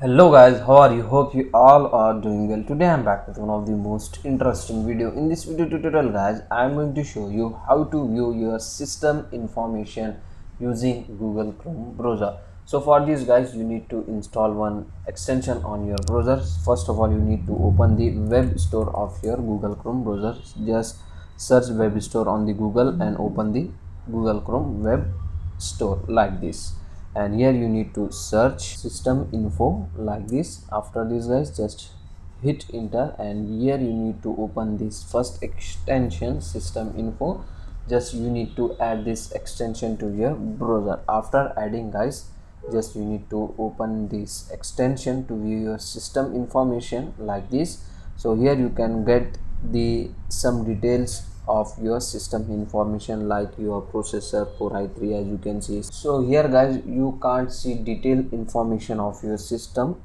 Hello guys, how are you? Hope you all are doing well. Today I'm back with one of the most interesting video. In this video tutorial guys, I'm going to show you how to view your system information using Google Chrome browser. So for this guys, you need to install one extension on your browser. First of all, you need to open the web store of your Google Chrome browser. Just search web store on the Google and open the Google Chrome web store like this, and here you need to search system info like this. After this guys, just hit enter, and here you need to open this first extension system info. Just you need to add this extension to your browser. After adding guys, just you need to open this extension to view your system information like this. So here you can get the some details of your system information like your processor core i3, as you can see. So here guys, you can't see detailed information of your system,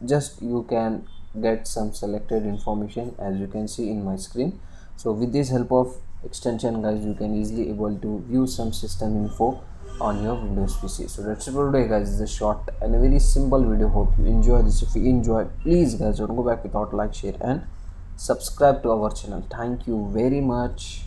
just you can get some selected information as you can see in my screen. So with this help of extension guys, you can easily able to view some system info on your Windows PC. So that's it for today guys. It's a short and a very simple video. Hope you enjoy this. If you enjoy, please guys don't go back without like, share and subscribe to our channel. Thank you very much.